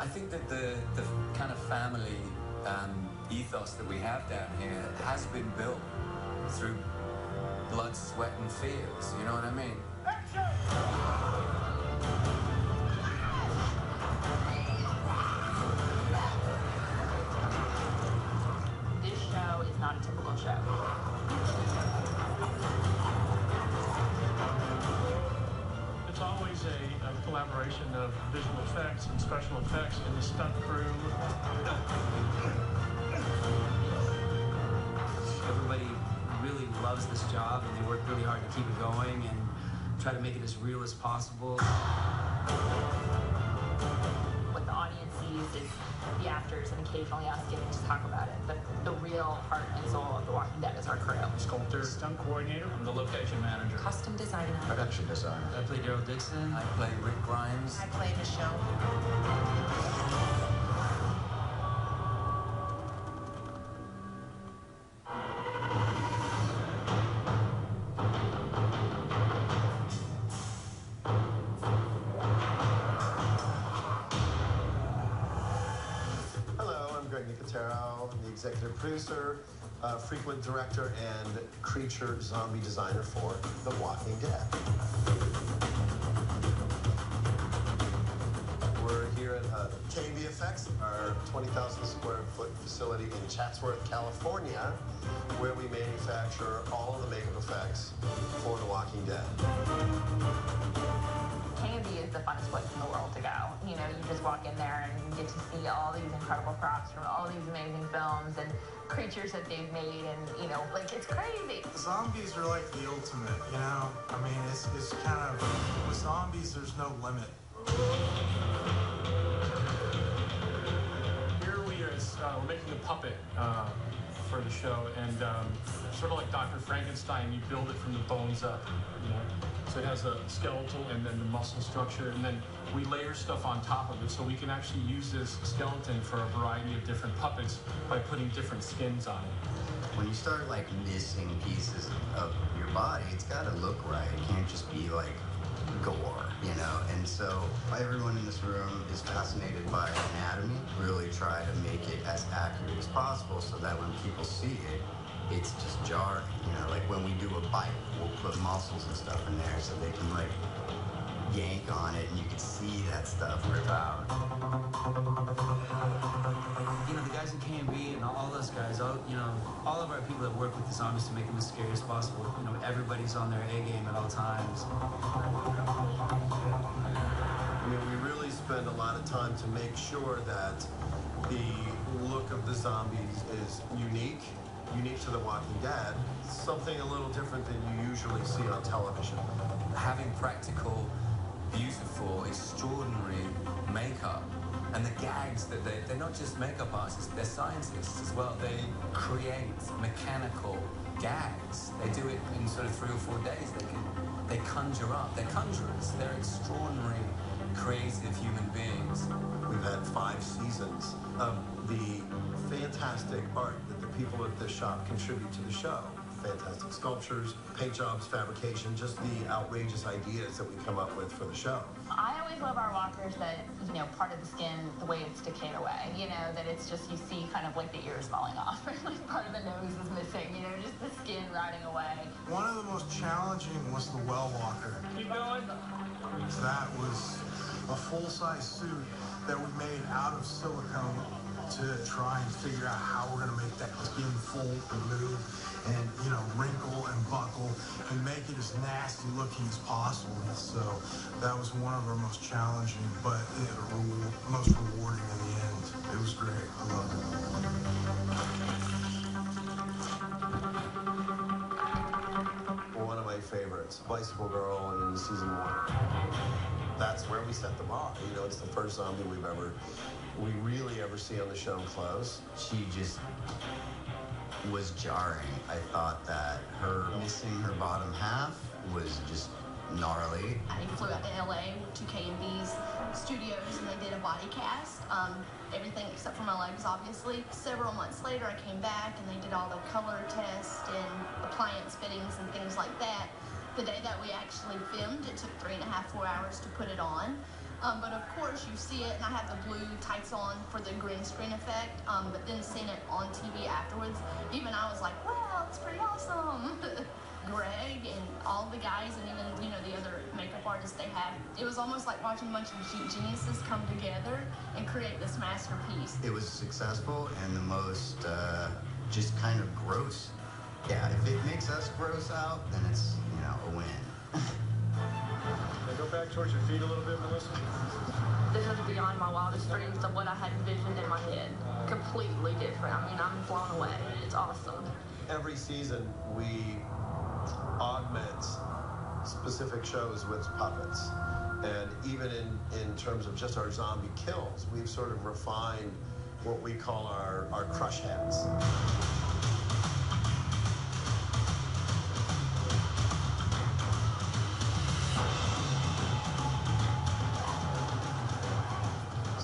I think that the kind of family ethos that we have down here has been built through blood, sweat, and fears. You know what I mean? This show is not a typical show. It's always a collaboration of visual effects and special effects and the stunt crew. Everybody really loves this job and they work really hard to keep it going and try to make it as real as possible. What the audience sees is the actors and occasionally us getting to talk about it. But the real heart and soul of The Walking Dead is our crew. Sculptor, stunt coordinator, I'm the location manager. Custom designer. Production designer. I play Daryl Dixon. I play Rick Grimes. I play Michelle. I'm the executive producer, frequent director, and creature zombie designer for The Walking Dead. We're here at KB Effects, our 20,000 square foot facility in Chatsworth, California, where we manufacture all of the makeup effects for The Walking Dead. Candy is the funnest place in the world to go. You know, you just walk in there and you get to see all these incredible props from all these amazing films and creatures that they've made, and you know, like, it's crazy. Zombies are like the ultimate, you know? I mean, it's kind of, with zombies, there's no limit. Here we're making a puppet for the show, and sort of like Dr. Frankenstein, you build it from the bones up, you know? So it has a skeletal and then the muscle structure, and then we layer stuff on top of it, so we can actually use this skeleton for a variety of different puppets by putting different skins on it. When you start like missing pieces of your body, it's got to look right. It can't just be like gore, you know? And so everyone in this room is fascinated by anatomy. Really try to make it as accurate as possible so that when people see it, it's just jarring, you know? Like when we do a bite, we'll put muscles and stuff in there so they can like yank on it and you can see that stuff rip out. You know, the guys in K&B and all those guys, all of our people that work with the zombies to make them as scary as possible, you know, everybody's on their A game at all times. I mean, we really spend a lot of time to make sure that the look of the zombies is unique to The Walking Dead, something a little different than you usually see on television. Having practical, beautiful, extraordinary makeup, and the gags that they're not just makeup artists, they're scientists as well. They create mechanical gags. They do it in sort of 3 or 4 days. They conjure up. They're conjurers. They're extraordinary, creative human beings. We've had 5 seasons of the fantastic art that the people at this shop contribute to the show. Fantastic sculptures, paint jobs, fabrication, just the outrageous ideas that we come up with for the show. I always love our walkers that, you know, part of the skin, the way it's decayed away, you know, that it's just, you see kind of like the ears falling off, or like part of the nose is missing, you know, just the skin rotting away. One of the most challenging was the well walker. Keep going. That was a full-size suit that we made out of silicone to try and figure out how we're going to make that skin fold and move and, you know, wrinkle and buckle and make it as nasty looking as possible. And so that was one of our most challenging, but most rewarding in the end. It was great. I loved it. One of my favorites, Bicycle Girl in season 1. That's where we set the bar. You know, it's the first zombie we really ever see on the show close. She just was jarring. I thought that her missing her bottom half was just gnarly. I flew out to LA to K&B's studios and they did a body cast. Everything except for my legs, obviously. Several months later, I came back and they did all the color tests and appliance fittings and things like that. The day that we actually filmed, it took 3.5, 4 hours to put it on. But of course you see it, and I had the blue tights on for the green screen effect. But then seeing it on TV afterwards, even I was like, wow, it's pretty awesome. Greg and all the guys, and even the other makeup artists they had, it was almost like watching a bunch of geniuses come together and create this masterpiece. It was successful and the most just kind of gross. Yeah, if it makes us gross out, then it's a win. Now go back towards your feet a little bit, Melissa. This is beyond my wildest dreams of what I had envisioned in my head. Completely different. I mean, I'm blown away. It's awesome. Every season we augment specific shows with puppets. And even in terms of just our zombie kills, we've sort of refined what we call our crush heads.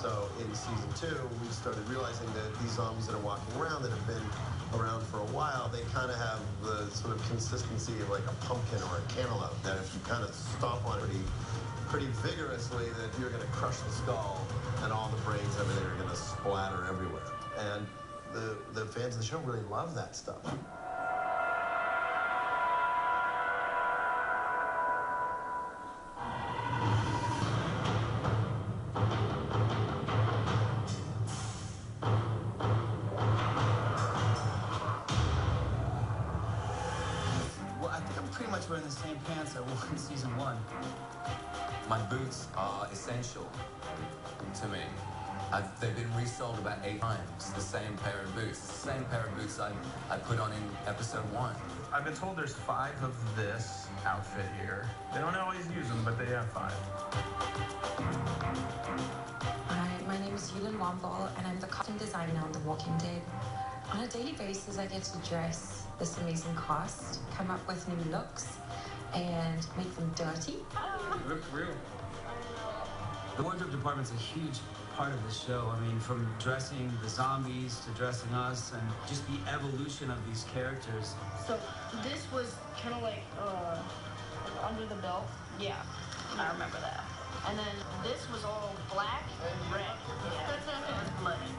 So in season 2, we started realizing that these zombies that are walking around that have been around for a while, they kind of have the sort of consistency of like a pumpkin or a cantaloupe, that if you kind of stomp on it pretty vigorously, that you're going to crush the skull and all the brains, everything are going to splatter everywhere. And the fans of the show really love that stuff. Pretty much wearing the same pants I wore in season 1. My boots are essential to me. They've been resold about 8 times, the same pair of boots. The same pair of boots I put on in episode 1. I've been told there's 5 of this outfit here. They don't always use them, but they have 5. Hi, my name is Yulin Wambal, and I'm the costume designer on The Walking Dead. On a daily basis, I get to dress this amazing cast, come up with new looks, and make them dirty. It looks real. The wardrobe department's a huge part of the show. I mean, from dressing the zombies to dressing us, and just the evolution of these characters. So this was kind of like under the belt. Yeah, I remember that. And then this was all black and red.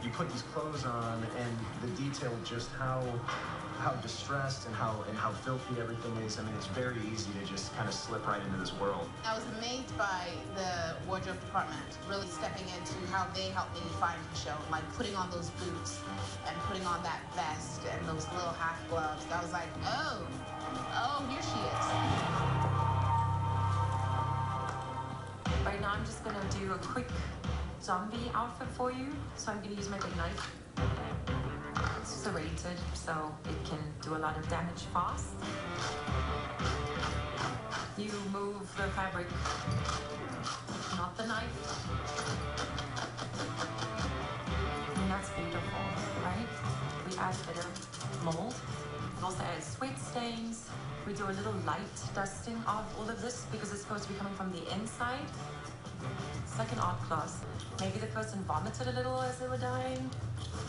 You put these clothes on, and the detail, just how distressed and how filthy everything is. I mean, it's very easy to just kind of slip right into this world. I was amazed by the wardrobe department really stepping into how they helped me find the show, like putting on those boots and putting on that vest and those little half gloves. I was like, oh, here she is. Right now, I'm just gonna do a quick zombie outfit for you. So I'm gonna use my big knife. It's serrated, so it can do a lot of damage fast. You move the fabric, not the knife. And that's beautiful, right? We add a bit of mold. It also adds sweat stains. We do a little light dusting of all of this because it's supposed to be coming from the inside. It's like an art class. Maybe the person vomited a little as they were dying.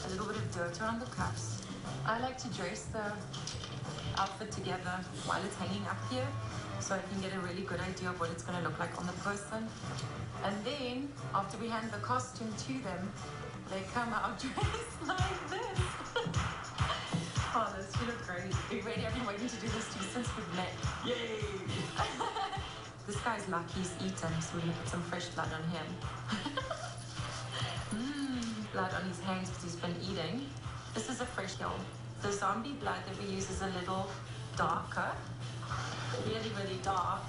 A little bit of dirt around the cuffs. I like to dress the outfit together while it's hanging up here, so I can get a really good idea of what it's going to look like on the person. And then, after we hand the costume to them, they come out dressed like this. Oh, this should look great. We've ready. I've been waiting to do this to you since we've met. Yay! This guy's lucky he's eaten, so we're going to put some fresh blood on him. Blood on his hands because he's been eating. This is a fresh kill. The zombie blood that we use is a little darker, really, really dark.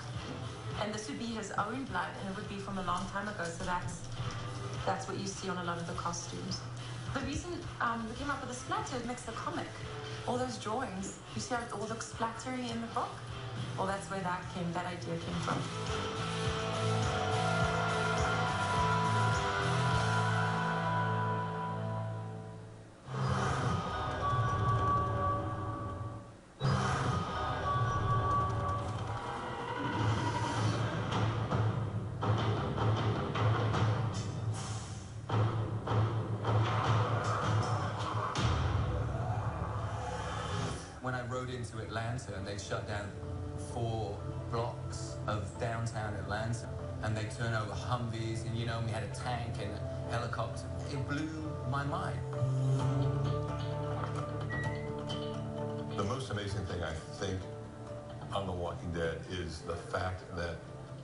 And this would be his own blood, and it would be from a long time ago, so that's what you see on a lot of the costumes. The reason we came up with the splatter, it makes the comic. All those drawings, you see how it all looks splattery in the book? Well, that's where that idea came from. When I rode into Atlanta and they'd shut down 4 blocks of downtown Atlanta, and they turn over Humvees, and you know, we had a tank and a helicopter. It blew my mind. The most amazing thing, I think, on The Walking Dead is the fact that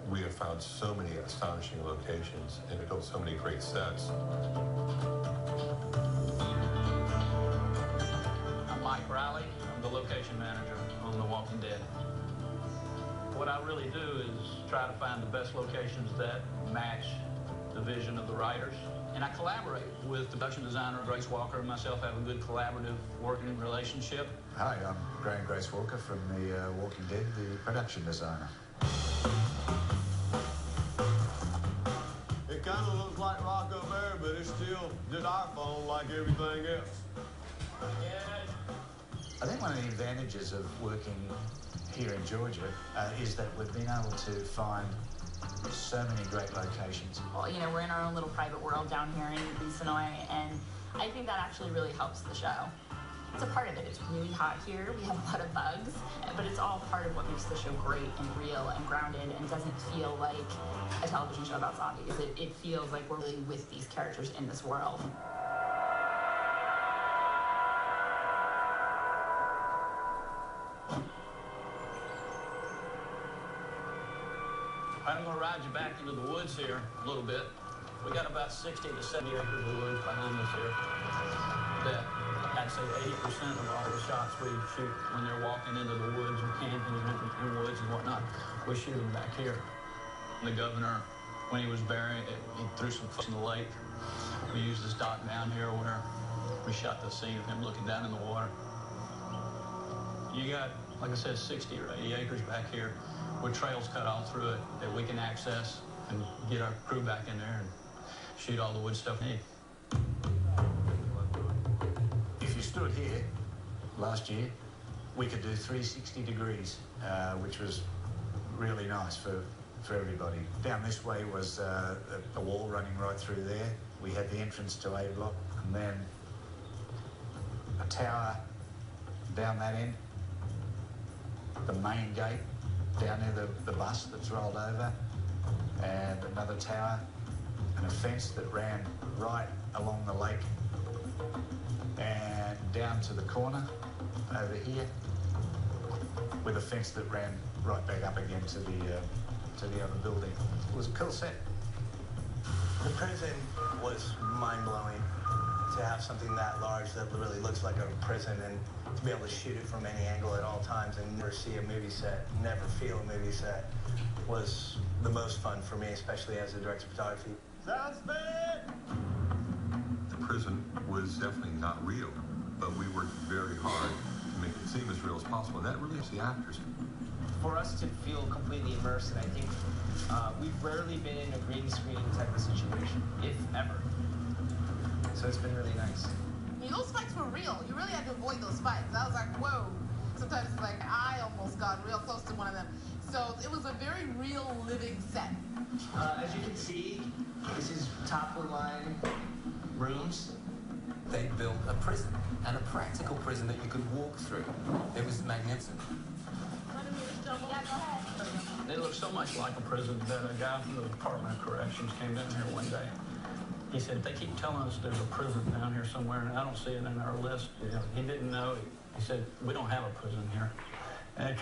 we have found so many astonishing locations and built so many great sets. I'm Mike Riley. I'm the location manager on The Walking Dead. What I really do is try to find the best locations that match the vision of the writers. And I collaborate with the production designer, Grace Walker, and myself have a good collaborative working relationship. Hi, I'm Graham Grace Walker from The Walking Dead, the production designer. It kind of looks like Rocco Bear, but it's still just our phone like everything else. I think one of the advantages of working here in Georgia is that we've been able to find so many great locations. Well, you know, we're in our own little private world down here in Sonoy, and I think that actually really helps the show. It's a part of it. It's really hot here. We have a lot of bugs, but it's all part of what makes the show great and real and grounded and doesn't feel like a television show about zombies. It feels like we're really with these characters in this world. I'm going to ride you back into the woods here a little bit. We got about 60 to 70 acres of woods behind us here that I'd say 80% of all the shots we shoot when they're walking into the woods and camping in woods and whatnot, we shoot them back here. The governor, when he was burying it, he threw some fish in the lake. We used this dock down here where we shot the scene of him looking down in the water. You got, like I said, 60 or 80 acres back here with trails cut all through it that we can access and get our crew back in there and shoot all the wood stuff we need. If you stood here last year, we could do 360 degrees, which was really nice for everybody. Down this way was a wall running right through there. We had the entrance to A block, and then a tower down that end, the main gate down near the bus that's rolled over, and another tower, and a fence that ran right along the lake, and down to the corner over here, with a fence that ran right back up again to the other building. It was a cool set. The prison was mind-blowing. To have something that large that really looks like a prison and to be able to shoot it from any angle at all times and never see a movie set, never feel a movie set, was the most fun for me, especially as a director of photography. The prison was definitely not real, but we worked very hard to make it seem as real as possible, and that really is the actors. For us to feel completely immersed, and I think we've rarely been in a green screen type of situation, if ever. So it's been really nice. I mean, those fights were real. You really had to avoid those fights. I was like, whoa. Sometimes it's like I almost got real close to one of them. So it was a very real living set. As you can see, this is top-of-the-line rooms. They built a prison, and a practical prison that you could walk through. It was magnificent. It looked so much like a prison that a guy from the Department of Corrections came down here one day. He said, they keep telling us there's a prison down here somewhere, and I don't see it in our list. He didn't know. He said, we don't have a prison here. And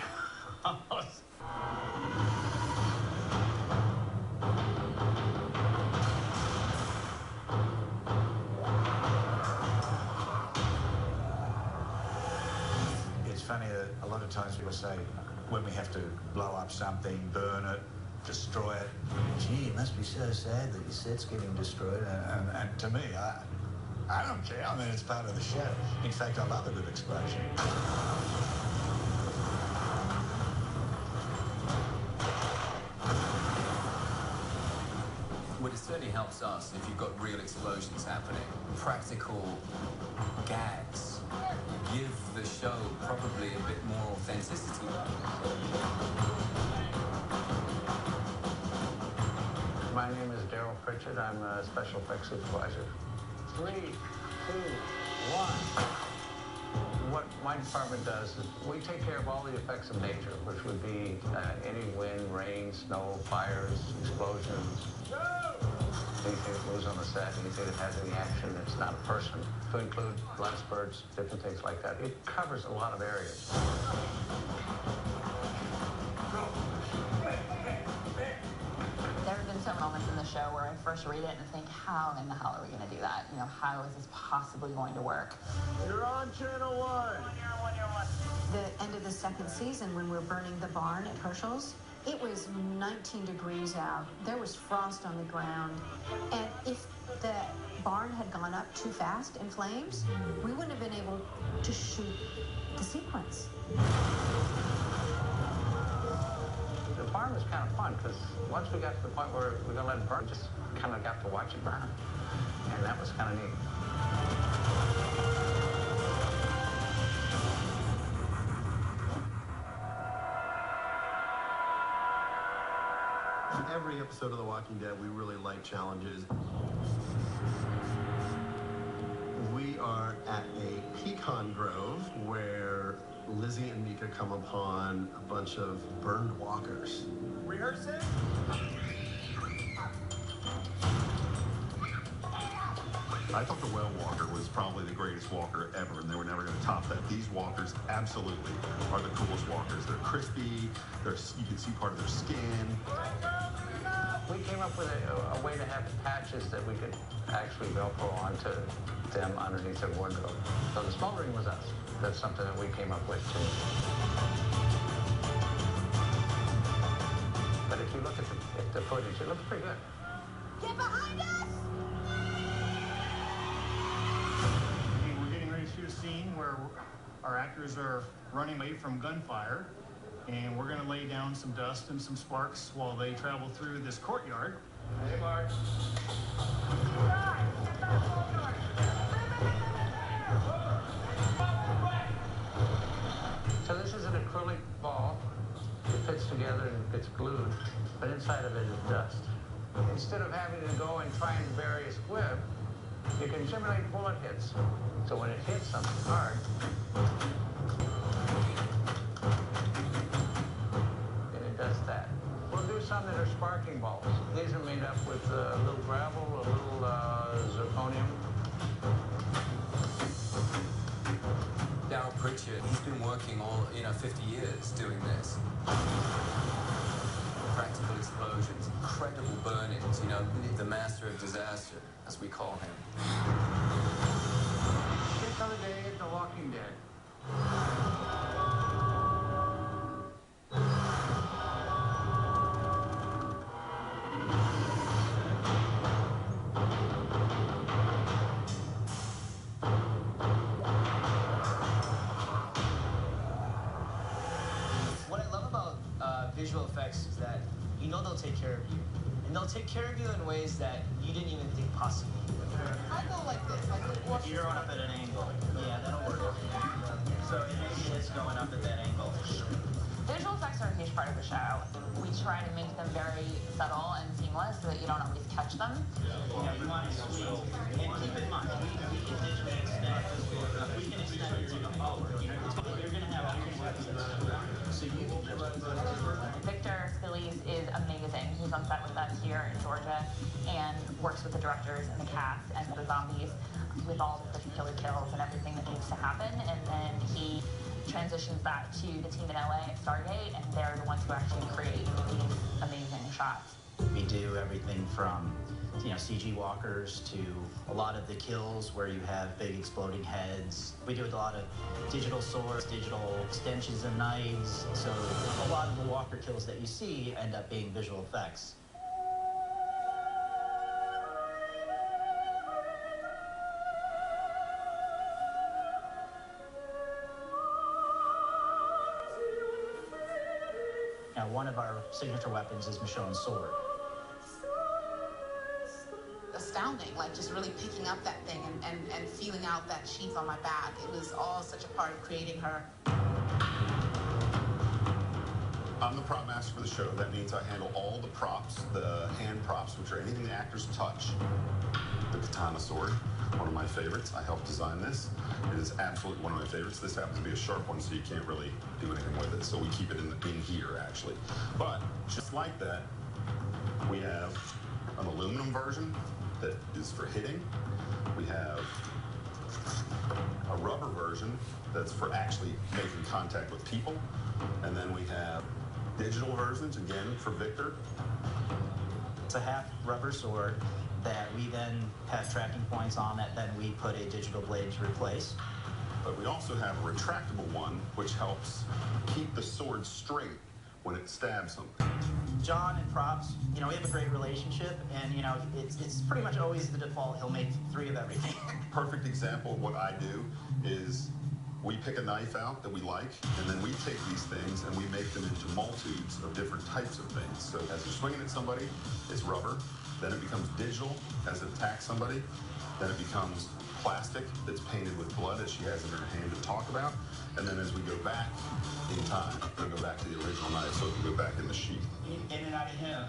It's funny that a lot of times people say, when we have to blow up something, burn it, destroy it, gee, it must be so sad that your set's getting destroyed. And to me, I don't care. I mean, it's part of the show. In fact, I love a good explosion. Well, it certainly helps us if you've got real explosions happening. Practical gags give the show probably a bit more authenticity. My name is Daryl Pritchard. I'm a special effects supervisor. 3, 2, 1. What my department does is we take care of all the effects of nature, which would be any wind, rain, snow, fires, explosions, anything that moves on the set, anything that has any action that's not a person, to include glass birds, different things like that. It covers a lot of areas. There have been some moments in the show where I first read it and think, how in the hell are we going to do that? You know, how is this possibly going to work? You're on Channel 1. The end of the second season, when we're burning the barn at Herschel's, it was 19 degrees out. There was frost on the ground. And if the barn had gone up too fast in flames, we wouldn't have been able to shoot the sequence. The barn was kind of fun because once we got to the point where we were going to let it burn, just kind of got to watch it burn. And that was kind of neat. Every episode of The Walking Dead, we really like challenges. We are at a pecan grove where Lizzie and Mika come upon a bunch of burned walkers. Rehearsing? I thought the well walker was probably the greatest walker ever, and they were never going to top that. These walkers absolutely are the coolest walkers. They're crispy. You can see part of their skin. We came up with a way to have patches that we could actually Velcro onto them underneath their wardrobe. So the smoldering was us. That's something that we came up with too. But if you look at the footage, it looks pretty good. Get behind us! We're getting ready to shoot a scene where our actors are running away from gunfire, and we're going to lay down some dust and some sparks while they travel through this courtyard. Hey, Mark. So this is an acrylic ball. It fits together and gets glued, but inside of it is dust. Instead of having to go and try and bury a squib, you can simulate bullet hits. So when it hits something hard, and it does that. We'll do some that are sparking balls. These are made up with a little gravel, a little zirconium. Daryl Pritchard, he's been working all, 50 years doing this. Practical explosions, incredible burnings, the master of disaster, as we call him. Just another day at The Walking Dead. What I love about visual effects is that they'll take care of you. And they'll take care of you in ways that you didn't even think possible. I go like this. If you're up at an angle, yeah, that'll work. So maybe it's going up at that angle. Visual effects are a huge part of the show. We try to make them very subtle and seamless so that you don't always catch them. Yeah, you want to squeeze. And keep in mind, we can digitally extend. We can extend it to the power. You're going to have all your weapons. So you Victor Spillies is amazing. He's on set with us here in Georgia and works with the directors and the cast and the zombies with all the particular kills and everything that needs to happen. And then he transitions that to the team in LA at Stargate, and they're the ones who actually create these amazing shots. We do everything from CG walkers to a lot of the kills where you have big exploding heads. We do a lot of digital swords, digital extensions of knives. So a lot of the walker kills that you see end up being visual effects. Now, one of our signature weapons is Michonne's sword. Astounding, like just really picking up that thing and feeling out that sheath on my back. It was all such a part of creating her. I'm the prop master for the show. That means I handle all the props, the hand props, which are anything the actors touch. The katana sword, one of my favorites. I helped design this. It is absolutely one of my favorites. This happens to be a sharp one, so you can't really do anything with it. So we keep it in here, actually. But just like that, we have an aluminum version that is for hitting. We have a rubber version that's for actually making contact with people. And then we have digital versions, again, for Victor. It's a half rubber sword that we then have tracking points on that then we put a digital blade to replace. But we also have a retractable one, which helps keep the sword straight when it stabs something. John and props, you know, we have a great relationship, and you know, it's pretty much always the default. He'll make 3 of everything. Perfect example of what I do is we pick a knife out that we like, and then we take these things and we make them into multitudes of different types of things. So as you're swinging at somebody, it's rubber. Then it becomes digital as it attacks somebody. Then it becomes plastic that's painted with blood, as she has in her hand to talk about. And then as we go back in time, we'll go back to the original knife, so it can go back in the sheath. In and out of him.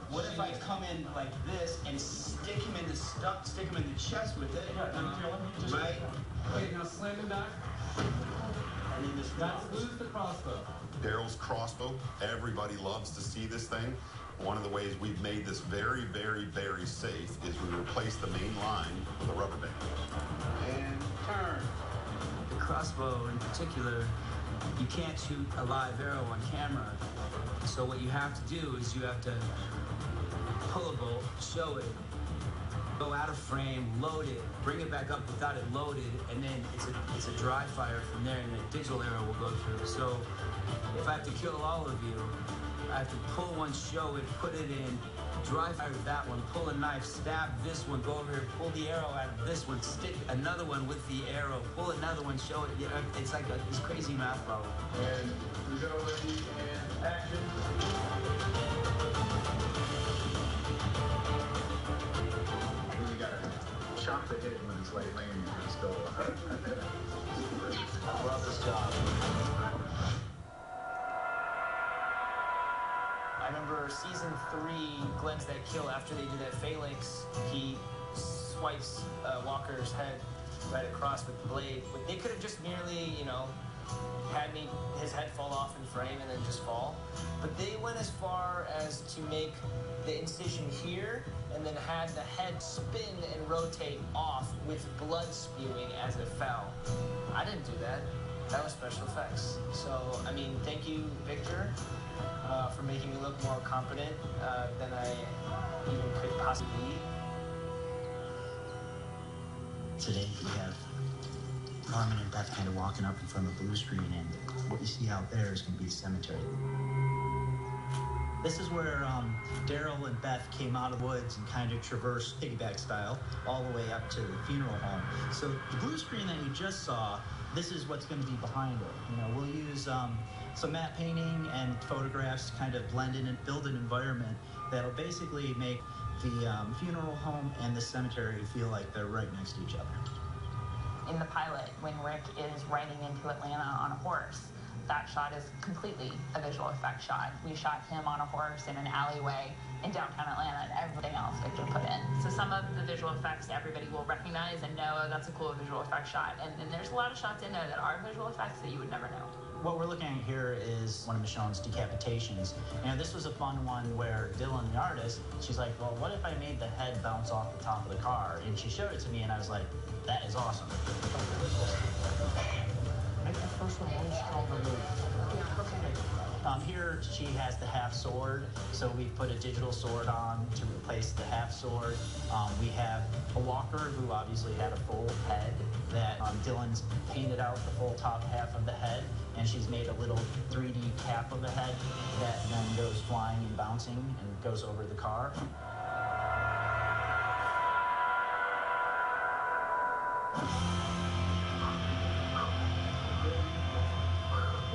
What if I come in like this and stick him in the chest with it? Right? Okay, now slam him back. And then just lose the crossbow. Daryl's crossbow, everybody loves to see this thing. One of the ways we've made this very, very, very safe is we replace the main line with a rubber band. And turn. The crossbow in particular, you can't shoot a live arrow on camera. So what you have to do is you have to pull a bolt, show it, go out of frame, load it, bring it back up without it loaded, and then it's a dry fire from there, and a digital arrow will go through. So if I have to kill all of you, I have to pull one, show it, put it in, dry fire that one, pull a knife, stab this one, go over here, pull the arrow out of this one, stick another one with the arrow, pull another one, show it. You know, it's like this crazy math problem. And we go ready and action. You gotta chop the hit when it's late landing and still. I love this job. I remember season 3, Glenn's that kill after they do that phalanx, he swipes Walker's head right across with the blade. They could have just merely, you know, had his head fall off in frame and then just fall. But they went as far as to make the incision here and then had the head spin and rotate off with blood spewing as it fell. I didn't do that. That was special effects. So, I mean, thank you, Victor, for making me look more competent than I even could possibly be. Today we have Carmen and Beth kind of walking up in front of the blue screen, and what you see out there is going to be the cemetery. This is where Daryl and Beth came out of the woods and kind of traversed piggyback style all the way up to the funeral home. So the blue screen that you just saw, this is what's going to be behind it. You know, we'll use some matte painting and photographs to kind of blend in and build an environment that'll basically make the funeral home and the cemetery feel like they're right next to each other. In the pilot, when Rick is riding into Atlanta on a horse, that shot is completely a visual effect shot. We shot him on a horse in an alleyway in downtown Atlanta, and everything else Victor put in. So some of the visual effects everybody will recognize and know, oh, that's a cool visual effect shot. And there's a lot of shots in there that are visual effects that you would never know. What we're looking at here is one of Michonne's decapitations. And this was a fun one where Dylan, the artist, she's like, well, what if I made the head bounce off the top of the car? And she showed it to me, and I was like, that is awesome. Make the first one one stronger move. Here she has the half sword, so we put a digital sword on to replace the half sword. We have a walker who obviously had a full head that Dylan's painted out the full top half of the head, and she's made a little 3D cap of the head that then goes flying and bouncing and goes over the car.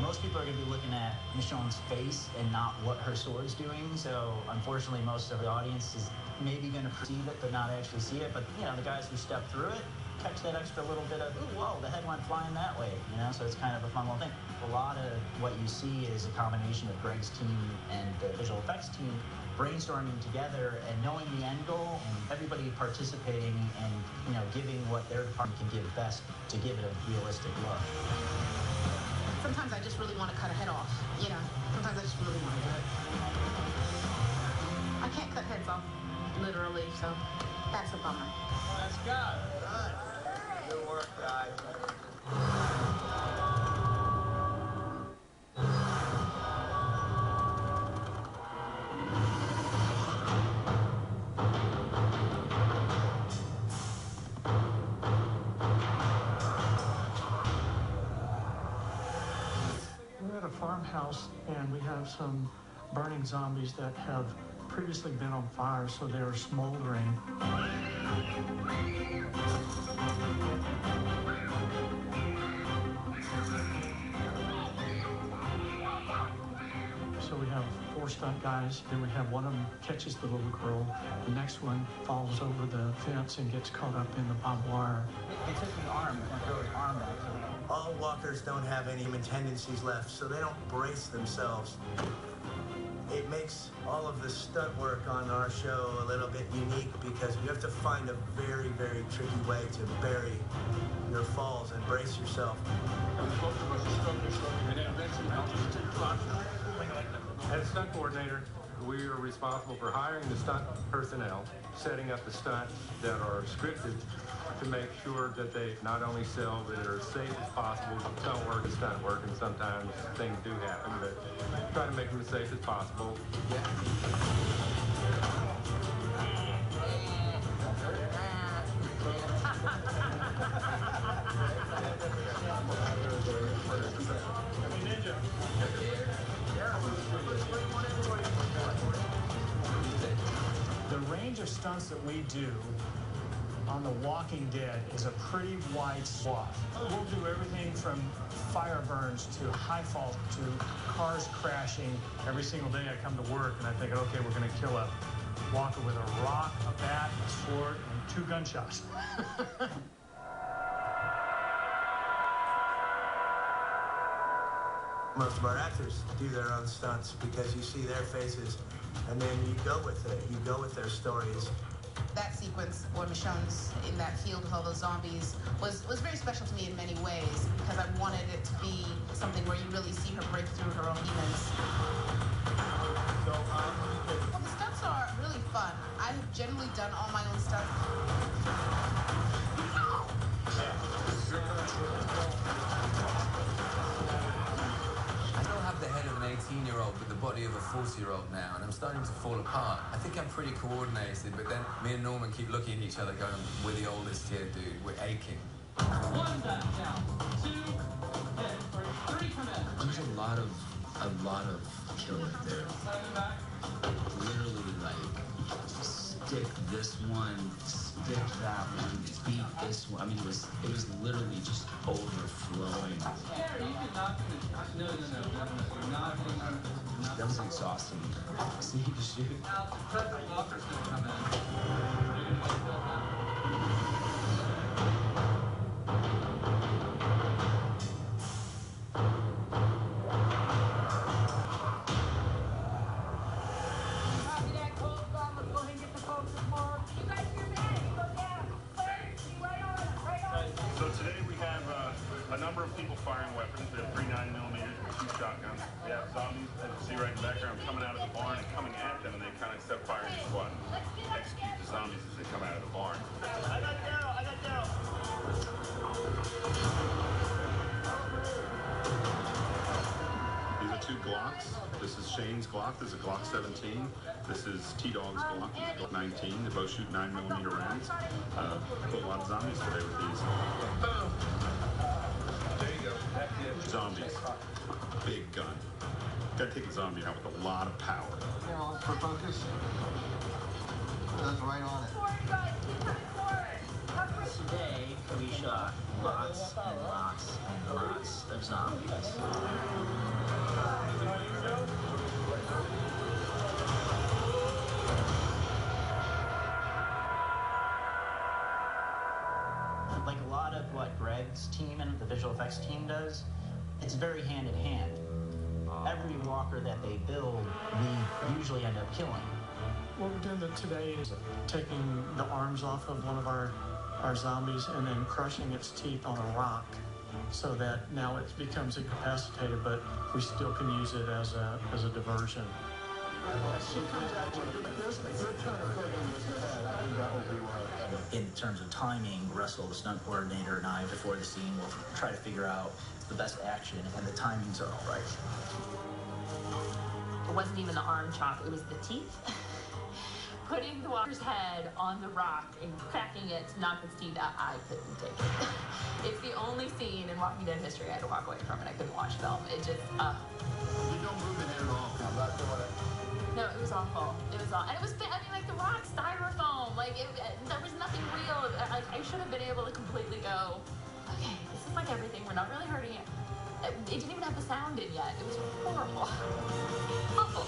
Most people are going to be looking at Michonne's face and not what her sword's doing, so unfortunately most of the audience is maybe going to perceive it but not actually see it. But, you know, the guys who step through it catch that extra little bit of, ooh, whoa, the head went flying that way, you know? So it's kind of a fun little thing. A lot of what you see is a combination of Greg's team and the visual effects team brainstorming together and knowing the end goal and everybody participating and, you know, giving what their department can give best to give it a realistic look. Sometimes I just really want to cut a head off, you know? Sometimes I just really want to do it. I can't cut heads off, literally, so that's a bummer. Let's go. Good work, guys. We're at a farmhouse and we have some burning zombies that have previously been on fire, so they are smoldering. So we have 4 stunt guys, then we have one of them catches the little girl, the next one falls over the fence and gets caught up in the barbed wire. It took his arm and throw his arm back. All walkers don't have any human tendencies left, so they don't brace themselves. It makes all of the stunt work on our show a little bit unique because you have to find a very, very tricky way to bury your falls and brace yourself. As stunt coordinator, we are responsible for hiring the stunt personnel, setting up the stunts that are scripted to make sure that they not only sell, but are as safe as possible. Stunt work is stunt work, and sometimes things do happen, but try to make them as safe as possible. The range of stunts that we do on The Walking Dead is a pretty wide swath. We'll do everything from fire burns to high fall to cars crashing. Every single day I come to work and I think, okay, we're going to kill a walker with a rock, a bat, a sword, and 2 gunshots. Most of our actors do their own stunts because you see their faces and then you go with it. You go with their stories. That sequence where Michonne's in that field with all those zombies was very special to me in many ways because I wanted it to be something where you really see her break through her own demons. Well, the stunts are really fun. I've generally done all my own stunts. I don't have the head of an 18-year-old but the body of a 40-year-old now, and I'm starting to fall apart. I think I'm pretty coordinated, but then me and Norman keep looking at each other going, we're the oldest here, dude. We're aching. 1 back down, 2, hit, 3 come in. There's a lot of killing there. Literally, like, stick this one, stick that one, beat this one. I mean, it was literally just overflowing. No, not That was exhausting. See the shoot. Walker's gonna come in. So today we have a number of people firing weapons. We have 3 9mm and 2 shotguns. We have zombies, as you see right in the background, coming out of the barn and coming at them, and they kind of set fire to squad. Execute the zombies as they come out of the barn. I got Daryl. These are 2 Glocks. This is Shane's Glock. This is a Glock 17. This is T-Dog's Glock. This is Glock 19. They both shoot 9mm rounds. Killed a lot of zombies today with these. There you go. Zombies. Big gun. Gotta take a zombie out with a lot of power. For focus. That's right on it. Today, we shot lots and lots and lots of zombies. Like a lot of what Greg's team and the visual effects team does, it's very hand in hand. Every walker that they build, we usually end up killing. What we're doing today is taking the arms off of one of our zombies and then crushing its teeth on a rock so that now it becomes incapacitated, but we still can use it as a diversion. In terms of timing, Russell, the stunt coordinator, and I, before the scene, will try to figure out the best action, and the timings are all right. It wasn't even the arm chop, it was the teeth. Putting the walker's head on the rock and cracking it to knock its teeth out, I couldn't take it. It's the only scene in Walking Dead history I had to walk away from it. I couldn't watch film. It just, You don't move it at all. I'm not doing it. No, it was awful. It was awful. And it was, I mean, like the rock, styrofoam, like there was nothing real. Like I should have been able to completely go, okay, this is like everything. We're not really hurting it. It didn't even have the sound in yet. It was horrible. Awful.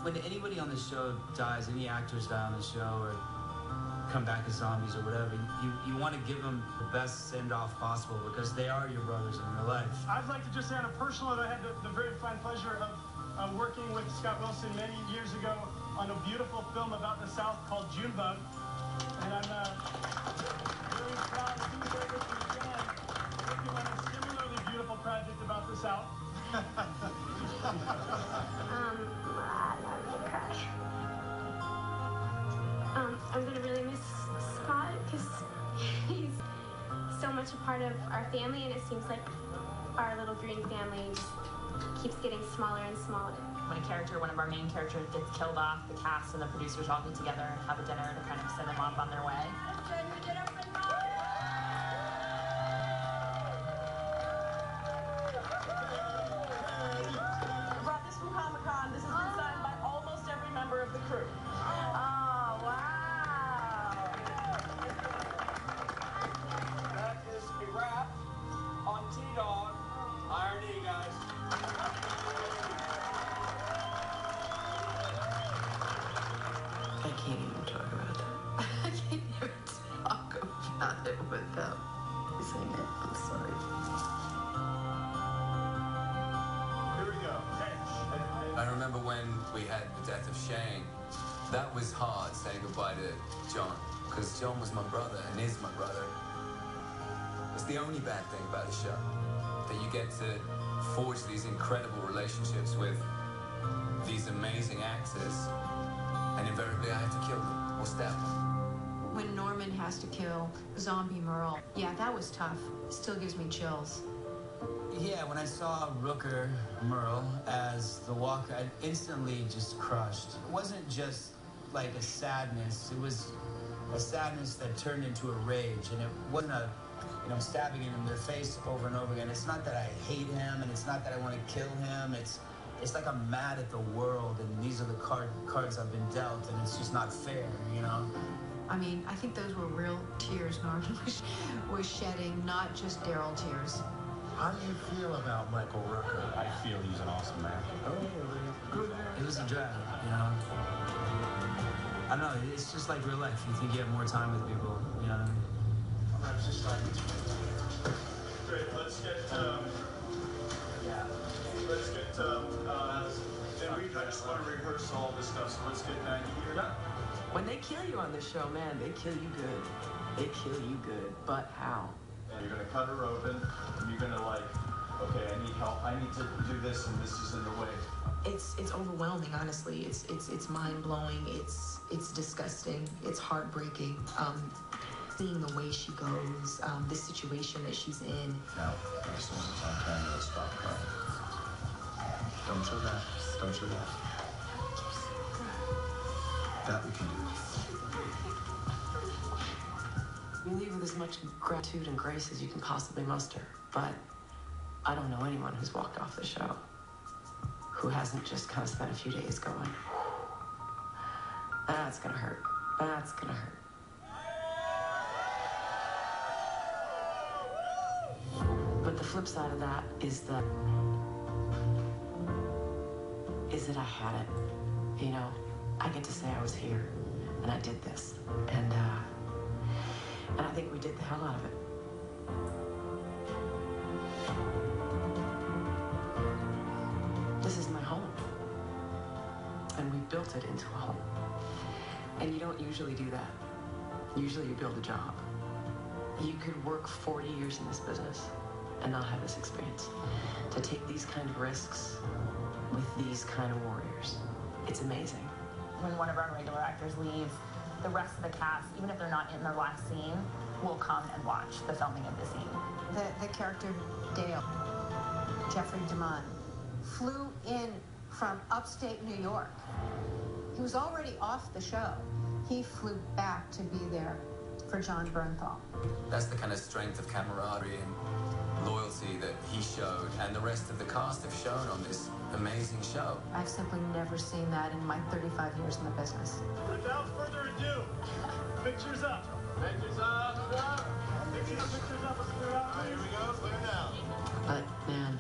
When anybody on the show dies, any actors die on the show or come back as zombies or whatever, you want to give them the best send-off possible because they are your brothers in real life. I'd like to just say on a personal note, I had the very fine pleasure of working with Scott Wilson many years ago on a beautiful film about the South called Junebug. And I'm very proud to be there with you again, working on a similarly beautiful project about the South. I'm gonna really miss Scott because he's so much a part of our family, and it seems like our little green family just keeps getting smaller and smaller. When a character, one of our main characters, gets killed off, the cast and the producers all get together and have a dinner to kind of send them off on their way. I brought this from Comic-Con. This has been signed by almost every member of the crew. Oh, wow. That is a wrap on T-Dog. IRD, guys. I can't even talk about that. I can't even talk about it without saying it. I'm sorry. Here we go. I remember when we had the death of Shane, that was hard saying goodbye to John, because John was my brother and is my brother. It's the only bad thing about the show, that you get to forge these incredible relationships with these amazing actors, and invariably I have to kill them or stab them. When Norman has to kill Zombie Merle, yeah, that was tough. Still gives me chills. Yeah, when I saw Rooker Merle as the walker, I instantly just crushed. It wasn't just like a sadness, it was a sadness that turned into a rage, and it wasn't a, stabbing him in their face over and over again. It's not that I hate him, and it's not that I want to kill him, it's like I'm mad at the world, and these are the cards I've been dealt, and it's just not fair, I mean, I think those were real tears Norman was shedding, not just Daryl tears. How do you feel about Michael Rooker? I feel he's an awesome man. It was a drag, I don't know, it's just like real life. You think you have more time with people, you know what I mean? Great, let's get, and I just want to rehearse all this stuff, so let's get Maggie here. When they kill you on this show, man, they kill you good. They kill you good. But how? And you're going to cut her open, and you're going to okay, I need help. I need to do this, and this is in the way. It's overwhelming, honestly. It's mind-blowing. It's disgusting. It's heartbreaking. Seeing the way she goes, the situation that she's in. Now, as soon as I turn, it'll stop crying. Don't show that. Don't show that. That we can do. You leave with as much gratitude and grace as you can possibly muster, but I don't know anyone who's walked off the show who hasn't just kind of spent a few days going, that's gonna hurt, that's gonna hurt. But the flip side of that is that I had it. You know, I get to say I was here and I did this, and I think we did the hell out of it. This is my home, and we built it into a home. And you don't usually do that. Usually you build a job. You could work 40 years in this business and not have this experience. To take these kind of risks with these kind of warriors, it's amazing. When one of our regular actors leave, the rest of the cast, even if they're not in their last scene, will come and watch the filming of the scene. The character Dale, Jeffrey DeMunn, flew in from upstate New York. He was already off the show. He flew back to be there for John Bernthal. That's the kind of strength of camaraderie and loyalty that he showed, and the rest of the cast have shown on this amazing show. I've simply never seen that in my 35 years in the business. Without further ado, pictures up. Pictures up. Pictures up. Let's clear out. Here we go. Clear now. But man,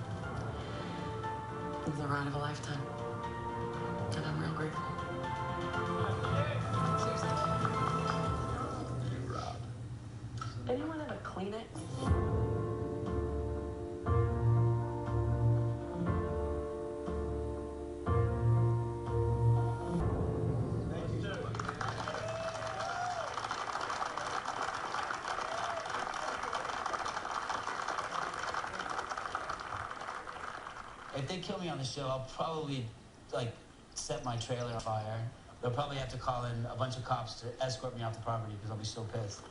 it was the ride of a lifetime, and I'm real grateful. Seriously. Anyone have a Kleenex? If they kill me on the show, I'll probably, like, set my trailer on fire. They'll probably have to call in a bunch of cops to escort me off the property because I'll be so pissed.